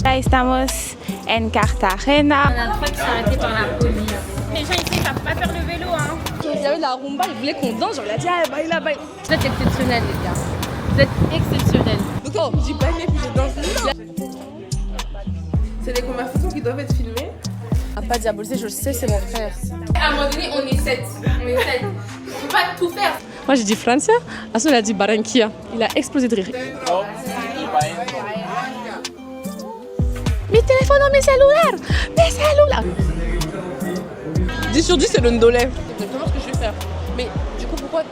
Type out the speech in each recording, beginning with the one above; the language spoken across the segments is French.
Là, estamos en Cartagena. On a un truc qui s'est arrêté par la police. Les gens ici ne savent pas faire le vélo. Hein. Il y avait de la rumba, il voulait qu'on danse, genre il a dit ah baila baila. Vous êtes exceptionnels les gars. Vous êtes exceptionnels. Donc non, je dis baila puis je danse. C'est des conversations qui doivent être filmées. Ah, pas diaboliser, je le sais, c'est mon frère. À un moment donné, on est 7. On est 7. Faut pas tout faire. Moi j'ai dit Francia, Asso il a dit Barranquilla. Il a explosé de rire. Mes téléphones dans mes cellulaires. 10 sur 10 c'est le ndolé. C'est exactement ce que je vais faire. Mais du coup pourquoi tu...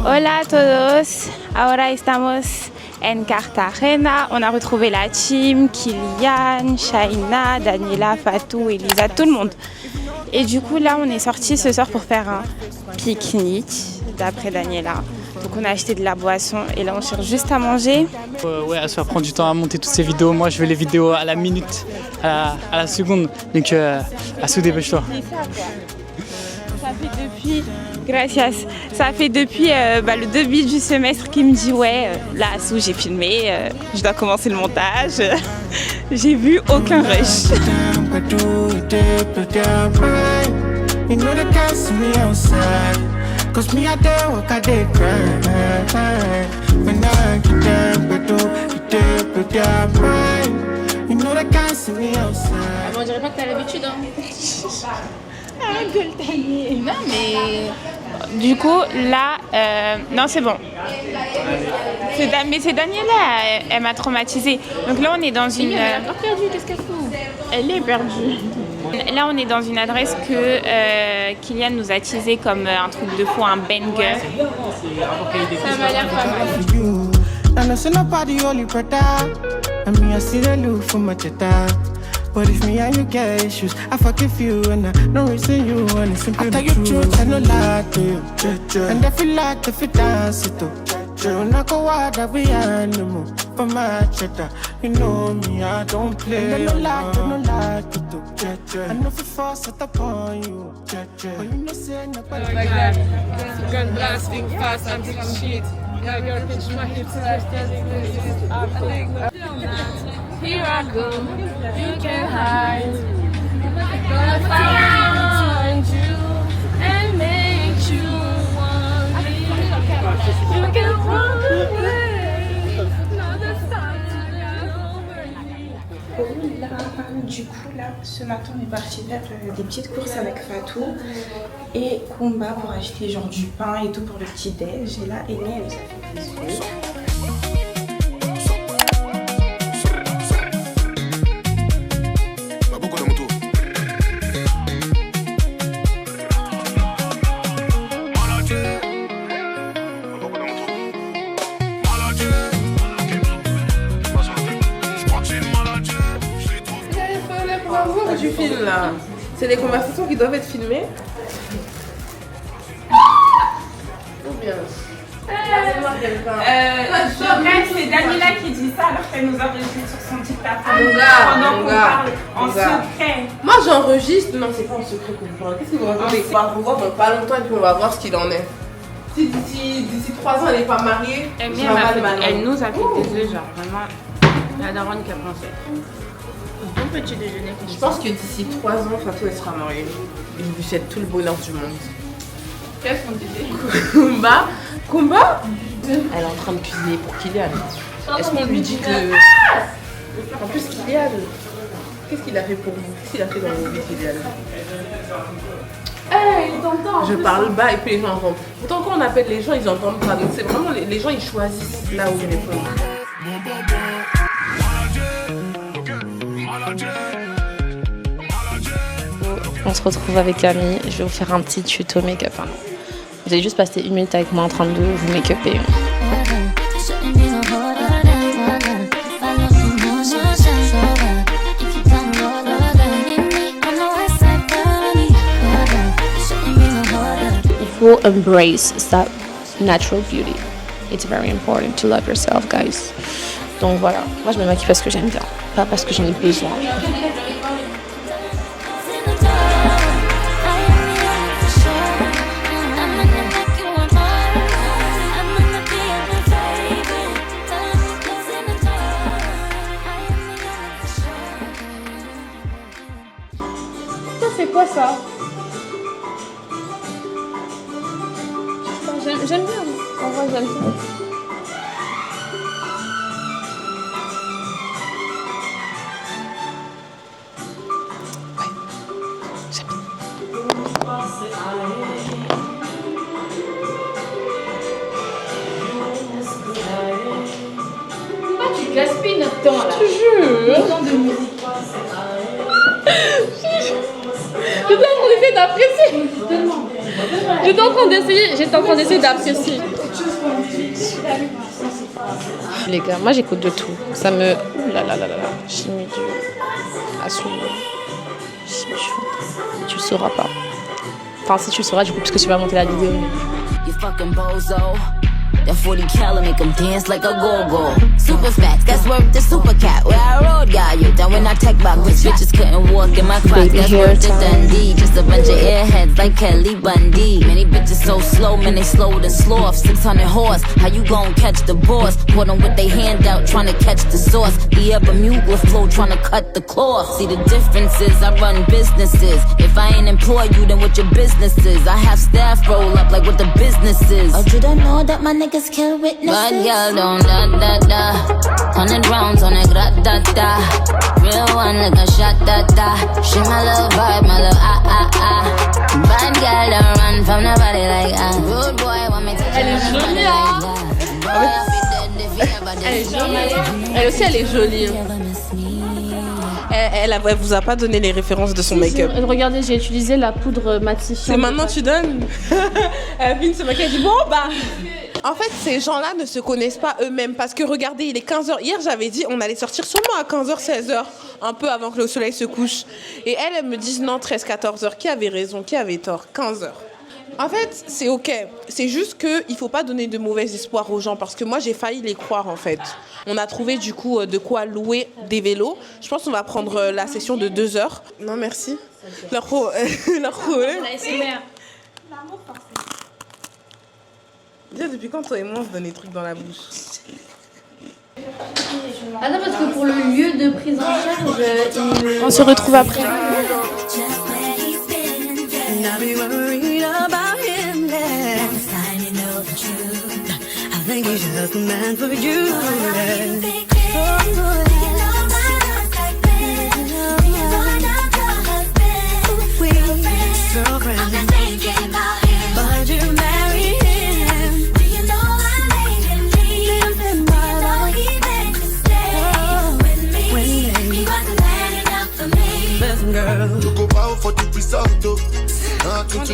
Hola a todos, ahora estamos en Cartagena. On a retrouvé la team, Kylian, Shaina, Daniela, Fatou, Elisa, tout le monde. Et du coup là on est sortis ce soir pour faire un pique-nique, d'après Daniela. Donc on a acheté de la boisson et là on cherche juste à manger. Ouais, ça va prendre du temps à monter toutes ces vidéos. Moi je veux les vidéos à la minute, à la seconde. Donc à se dépêche-toi. Ça fait depuis, gracias. Ça fait depuis le début du semestre qu'il me dit ouais, là Assou j'ai filmé, je dois commencer le montage. J'ai vu aucun rush. On dirait pas que t'as l'habitude hein. Non mais... Du coup là, non c'est bon. Mais c'est Daniela, elle m'a traumatisée. Donc là on est dans une... Elle est encore perdue, qu'est-ce qu'elle fout? Elle est perdue. Là on est dans une adresse que Kylian nous a teasé comme un truc de fou, un banger. Ça m'a l'air pas mal. But if me and you get issues, I forgive you and I don't reason you and it's simply the truth. I no lie to you, and I feel like if you dance it too. You not go out that we animal for my cheddar. You know me, I don't play. And I no lie to do. I know if you force it upon you, but you know say nobody Like that, gun blasting fast, I'm taking shit. Yeah, girl, pinch my hips, Here I go, you can hide. Gonna find you and make you want me. You can run away. Another time to get over me. Du coup là, ce matin on est parti faire des petites courses avec Fatou et Kumba pour acheter genre du pain et tout pour le petit déj. Et là, Aimée elle nous a fait des œufs. Tu filmes là. C'est des conversations qui doivent être filmées. Ou bien. C'est Daniela qui dit ça alors qu'elle nous enregistre sur son TikTok. Mon gars, En secret. Moi j'enregistre. Non, c'est pas en secret que vous parlez. Qu'est-ce que vous racontez? On va revoir dans pas longtemps et puis on va voir ce qu'il en est. Si d'ici 3 ans elle n'est pas mariée, Elle nous a fait des œufs, genre vraiment la daronne qui a pensé. Bon petit déjeuner. Je pense que d'ici 3 ans, Fatou elle sera mariée. Et je lui souhaite tout le bonheur du monde. Qu'est-ce qu'on disait? Kumba Elle est en train de cuisiner pour Kylian. Est-ce qu'on lui dit que... En plus Kylian, qu'est-ce qu'il a fait pour vous? Qu'est-ce qu'il a fait dans vos vies Kylian? Il t'entend. Je parle bas et puis les gens entendent. Pourtant quand on appelle les gens, ils entendent pas. Donc c'est vraiment les gens ils choisissent là où ils répondent. On se retrouve avec Camille, je vais vous faire un petit tuto make-up. Vous allez juste passer 1 minute avec moi en train de vous make-upper. Il faut embrace that natural beauty. It's very important to love yourself, guys. Donc voilà, moi je me maquille parce que j'aime bien, pas parce que j'en ai besoin. C'est quoi ça? J'aime bien. En vrai, j'aime bien. Pourquoi tu gaspilles notre temps là? Je te jure. Le temps de musique. J'étais en train d'essayer d'apprécier. J'étais en train d'essayer d'apprécier. Les gars, moi j'écoute de tout. Ça me... Ouh là là là là là. Chimie du... Assoum. Chimie du... Tu le sauras pas. Enfin, si tu le sauras du coup, parce que tu vas monter la vidéo. You fucking bozo. That 40 cal make them dance like a go-go. Super fat, that's worth the super cat. Where I rode got you. Then when I tech back, bitches couldn't walk in my class. That's worth the Dundee. Just a bunch of airheads like Kelly Bundy. Many bitches so slow, man, they slow than sloth. 600 horse, how you gon' catch the boss? Put them with they hand out, trying to catch the sauce. The Bermuda flow, trying to cut the cloth. See the differences, I run businesses. If I ain't employ you, then what your business is? I have staff roll up like what the business is. Oh, you don't know that my niggas kill witnesses? Bad girl don't da-da-da. 100 rounds on a grat-da-da. Real one like a shot-da-da. She my little vibe, my little ah-ah-ah. Bad girl don't run from nobody like ah. Good boy want me to Elle est jolie, hein? Elle est jolie. Elle aussi, elle est jolie. Elle vous a pas donné les références de son make-up. Regardez, j'ai utilisé la poudre matifiante. C'est maintenant tu donnes. Elle vient de se maquiller, elle dit bon bah. En fait, ces gens-là ne se connaissent pas eux-mêmes parce que regardez, il est 15h. Hier, j'avais dit on allait sortir sûrement à 15h, 16h, un peu avant que le soleil se couche. Et elles me disent non, 13, 14h. Qui avait raison? Qui avait tort? 15h. En fait, c'est ok. C'est juste qu'il ne faut pas donner de mauvais espoir aux gens parce que moi, j'ai failli les croire en fait. On a trouvé du coup de quoi louer des vélos. Je pense qu'on va prendre la session de 2 heures. Non, merci. Leur problème. Déjà, depuis quand toi et moi on se donne des trucs dans la bouche? Ah non, parce que pour le lieu de prise en charge, on se retrouve après. Les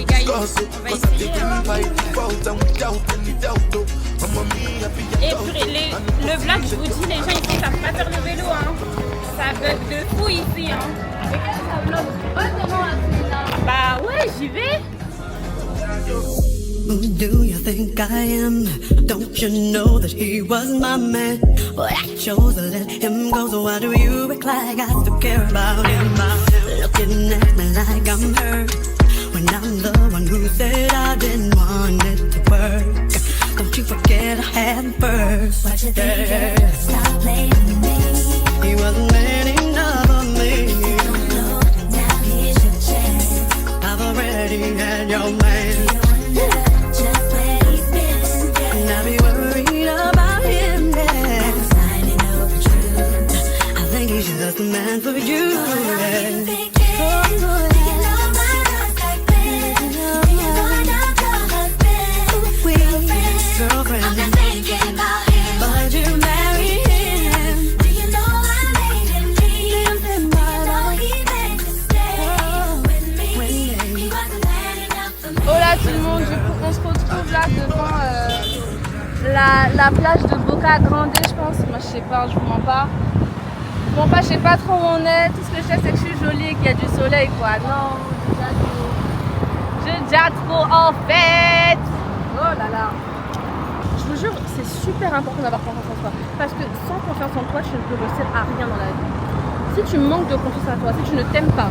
gars, on va essayer. Et le vlog, je vous dis, les gens ici savent pas faire le vélo. Hein. Ça bug de fou ici. Hein. Regarde, ça vlog. Bah ouais, j'y vais. Who do you think I am? Don't you know that he was my man? But I chose to let him go, so why do you act like I still care about him? Looking at me like I'm hurt when I'm the one who said I didn't want it to work. Don't you forget I had him first. What you think? Stop playing with me. He wasn't man enough for me. Don't know, now here's your chance. I've already had your man. Just a man for you. Hola tout le monde, on se retrouve là devant la plage de Boca Grande, je pense. Moi je sais pas, je vous mens pas. Bon, je sais pas trop où on est, tout ce que je sais c'est que je suis jolie et qu'il y a du soleil quoi. Non, j'ai déjà trop en fait. Oh là là. Je vous jure, c'est super important d'avoir confiance en toi. Parce que sans confiance en toi, tu ne peux réussir à rien dans la vie. Si tu manques de confiance en toi, si tu ne t'aimes pas,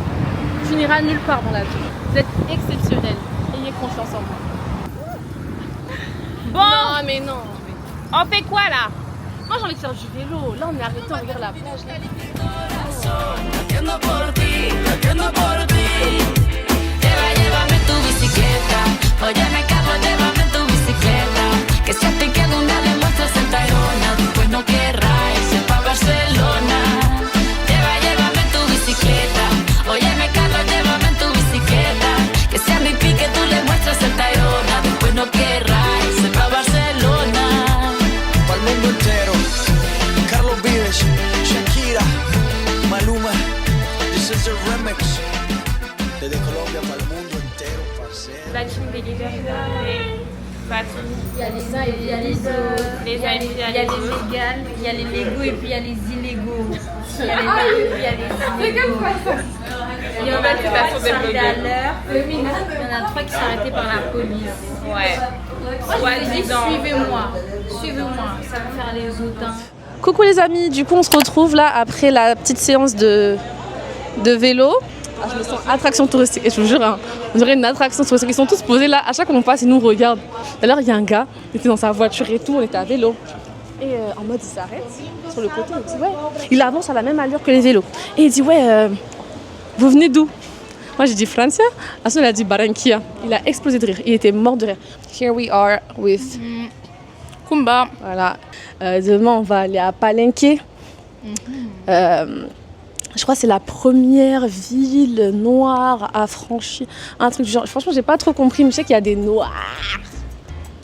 tu n'iras nulle part dans la vie. Vous êtes exceptionnel. Ayez confiance en moi. Bon, Non, mais non. on fait quoi là? Moi, j'ai envie de faire du vélo. Là, on est arrêté, on regarde la plage. Llévame tu bicicleta. Óyeme, Carlos, llévame tu bicicleta. Que si a ti que algún día le muestras el Tayrona, después no querrá irse pa' Barcelona. Llévame tu bicicleta. Óyeme, Carlos, llévame tu bicicleta. Que si a mi pique tú le muestras el Tayrona, después no querrá irse pa' Barcelona. Pa'l mundo entero. Carlos Vives, Shakira, Maluma. This is a remix. Desde Colombia para el mundo entero, parceiro. La team des leaders, Il y a les uns et puis il y a les autres. Il y a les légales, il y a les légaux et puis il y a les illégaux. Il y a les légaux et puis il y a les illégaux. Il y en a qui vont s'arrêter à l'heure. Il y en a 3 qui sont arrêtés par la police. Ouais. Moi, je dis suivez-moi. Suivez-moi, ça va faire les autres. Hein. Coucou les amis, du coup on se retrouve là après la petite séance de vélo. Ah, je me sens attraction touristique et je vous jure, hein, on dirait une attraction touristique. Ils sont tous posés là, à chaque fois qu'on passe, ils nous regardent. D'ailleurs, il y a un gars, il était dans sa voiture et tout, on était à vélo. Et en mode, il s'arrête sur le côté, il dit ouais. Il avance à la même allure que les vélos. Et il dit ouais, vous venez d'où? Moi j'ai dit Francia, la seule elle a dit Barranquilla. Il a explosé de rire, il était mort de rire. Here we are with Kumba. Voilà. Demain on va aller à Palenque. Je crois que c'est la première ville noire à franchir. Un truc du genre. Franchement, j'ai pas trop compris, mais je sais qu'il y a des noirs.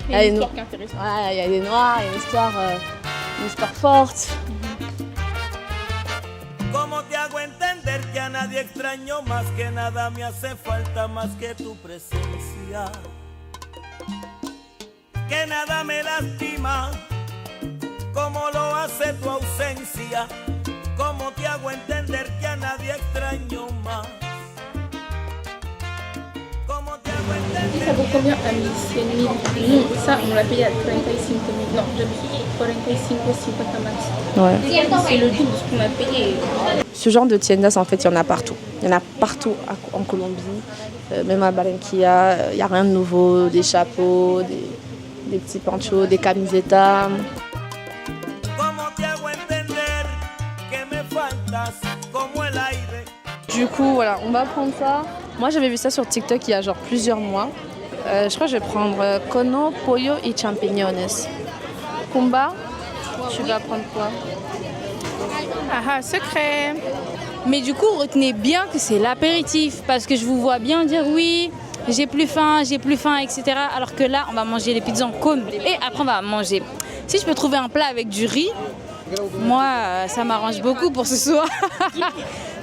Il y a une histoire qui est intéressante. Ouais, il y a des noirs, il y a une histoire forte. ¿Cómo te hago entender que a nadie extraño más que nada me hace falta más que tu presencia? Que nada me lastima como lo hace tu ausencia. ¿Cómo te hago entender que a nadie extraño más? ¿Cómo te hago entender? Ça vaut combien à 100 000? Non, ça on l'a payé à 35 000. Non, depuis 45 ou 50 max. Ouais. C'est le double de ce qu'on a payé. Ce genre de tiendas, en fait, il y en a partout. Il y en a partout en Colombie, même à Barranquilla. Il n'y a rien de nouveau, des chapeaux, des petits ponchos, des camisetas. Du coup, voilà, on va prendre ça. Moi, j'avais vu ça sur TikTok il y a genre plusieurs mois. Je crois que je vais prendre cono, pollo et champiñones. Kumba, tu vas prendre quoi? Ah, secret. Mais du coup, retenez bien que c'est l'apéritif, parce que je vous vois bien dire oui, j'ai plus faim, etc. Alors que là, on va manger les pizzas en cône et après on va manger. Si je peux trouver un plat avec du riz, moi, ça m'arrange beaucoup pour ce soir.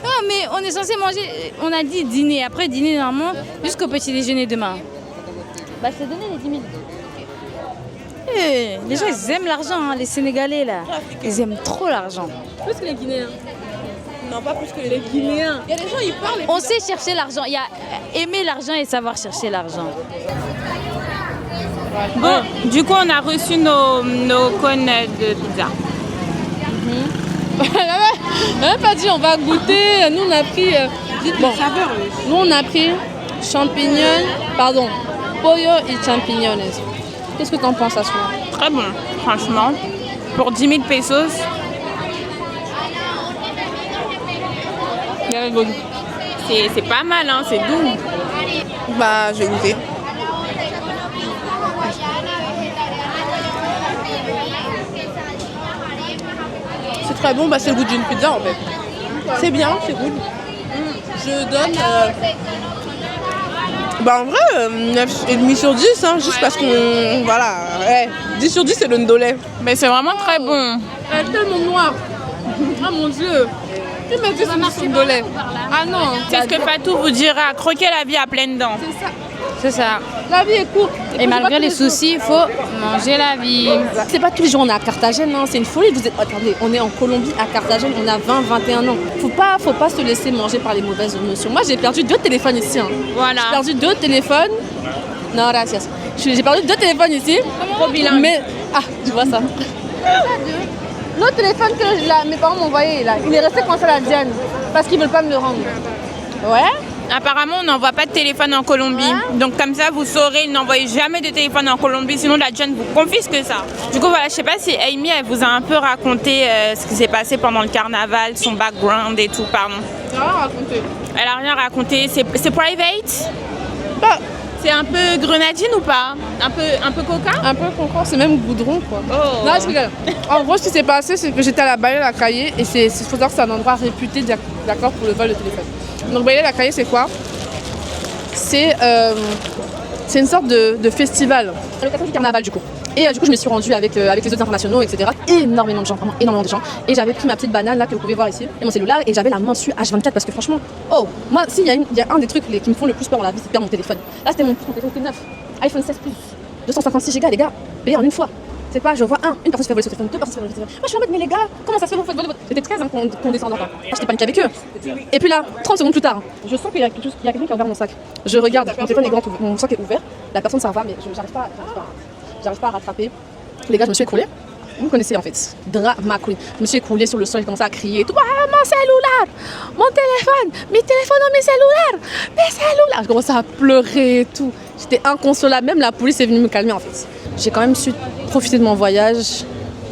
Non, mais on est censé manger, on a dit dîner, après dîner normalement, jusqu'au petit déjeuner demain. Bah, je t'ai donné les 10 000. Les gens, ils aiment l'argent, hein, les Sénégalais, là. Ils aiment trop l'argent. Plus que les Guinéens. Non, pas plus que les Guinéens. Il y a des gens, ils parlent. On sait chercher l'argent. Il y a aimer l'argent et savoir chercher l'argent. Bon, du coup, on a reçu nos cônes de pizza. On n'a pas dit on va goûter. Nous, on a pris... bon, nous, on a pris pollo et champignons. Qu'est-ce que tu en penses à ça? Très bon, franchement. Pour 10 000 pesos. C'est pas mal, hein, c'est doux. Bah, je vais goûter. C'est très bon, bah c'est le goût d'une pizza en fait. C'est bien, c'est good. Je donne... Bah en vrai, 9,5 sur 10, hein, juste parce qu'on... Voilà, ouais, 10 sur 10 c'est le ndolé. Mais c'est vraiment très bon. Elle est tellement noire. Ah mon dieu. Qui m'a dit c'est le ndolé? Ah non. C'est ce que Fatou vous dira, croquer la vie à pleines dents. C'est ça. C'est ça. La vie est courte. Et malgré les soucis, il faut manger la vie. C'est pas tous les jours on est à Carthagène, hein. C'est une folie. Vous êtes... Attendez, on est en Colombie à Carthagène, on a 20, 21 ans. Faut pas se laisser manger par les mauvaises émotions. Moi j'ai perdu 2 téléphones ici. Hein. Voilà. J'ai perdu 2 téléphones. Non, gracias. J'ai perdu 2 téléphones ici. Trop bilingue. Mais Ah, tu vois ça. L'autre téléphone que mes parents m'ont envoyé, là, il est resté coincé à la Diane parce qu'ils veulent pas me le rendre. Ouais. Apparemment, on n'envoie pas de téléphone en Colombie. Ouais. Donc comme ça, vous saurez, n'envoyez jamais de téléphone en Colombie, sinon la Diane vous confisque ça. Du coup, voilà, je sais pas si Amy, elle vous a un peu raconté ce qui s'est passé pendant le carnaval, son background et tout, pardon. Elle a rien raconté. Elle a rien raconté, c'est private. Bah. C'est un peu grenadine ou pas? Un peu coca? Un peu coca, c'est même goudron quoi. Oh. Non, je rigole. En gros, ce qui s'est passé, c'est que j'étais à la Bailey-la-Caillé et il faut savoir que c'est un endroit réputé d'accord pour le vol de téléphone. Donc Bailey-la-Caillé, c'est quoi? C'est une sorte de festival. Le 14 carnaval du coup. Et du coup, je me suis rendue avec les autres internationaux, etc. Énormément de gens, vraiment énormément de gens. Et j'avais pris ma petite banane là que vous pouvez voir ici, et mon cellulaire, et j'avais la main dessus H24 parce que franchement, moi, s'il y a un des trucs qui me font le plus peur dans la vie, c'est de perdre mon téléphone. Là, c'était mon téléphone neuf, iPhone 16 Plus, 256 Go, les gars, payé en une fois. C'est pas, je vois une personne se fait voler son téléphone, deux personnes se fait voler son téléphone. Moi, je suis en mode, mais les gars, comment ça se fait, vous faites voler votre. C'était 13 qu'on descend encore. J'étais paniquée avec eux. Et puis là, 30 secondes plus tard, je sens qu'il y a quelqu'un qui a ouvert mon sac. Je regarde, mon téléphone est grand, mon sac est ouvert, la personne ça va, mais j'arrive pas à rattraper. Les gars, je me suis écroulée. Vous me connaissez en fait. Drama queen. Je me suis écroulée sur le sol, j'ai commencé à crier et tout. Ah, mon cellulaire, mon téléphone, mes téléphones dans mes cellulaires. Je commençais à pleurer et tout. J'étais inconsolable. Même la police est venue me calmer en fait. J'ai quand même su profiter de mon voyage.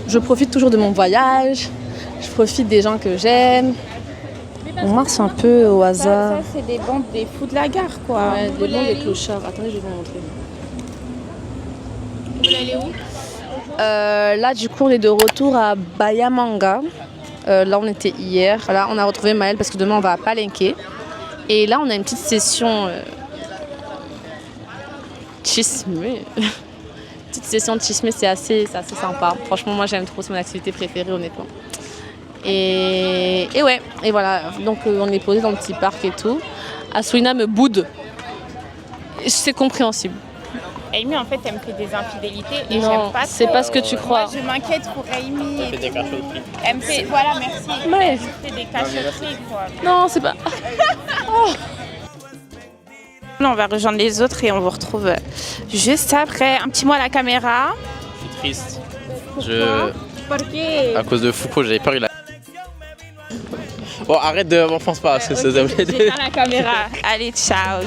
Je profite toujours de mon voyage. Je profite des gens que j'aime. On marche un peu au hasard. Ça, c'est des bandes des fous de la gare quoi. Ouais, des bandes des clochards. Attendez, je vais vous montrer. Vous voulez aller où? Là, du coup, on est de retour à Bayamanga. Là, on était hier. Là, on a retrouvé Maëlle parce que demain, on va à Palenque. Et là, on a une petite session chismé. Petite session de chismé, c'est assez sympa. Franchement, moi, j'aime trop. C'est mon activité préférée, honnêtement. Et ouais, et voilà. Donc, on est posé dans le petit parc et tout. Aswina me boude. C'est compréhensible. Amy, en fait, elle me fait des infidélités et non, j'aime pas trop. C'est pas ce que tu crois. Moi, je m'inquiète pour Amy. Elle fait des cachotteries. Elle me fait, voilà, merci. Ouais. Elle me fait des cachotteries, quoi. Non, c'est pas... Là, on va rejoindre les autres et on vous retrouve juste après. Un petit mot à la caméra. Je suis triste. Pourquoi? À cause de Foucault, j'avais peur, il a... Bon, arrête de m'enfoncer pas, c'est ça. À la caméra. Allez, ciao.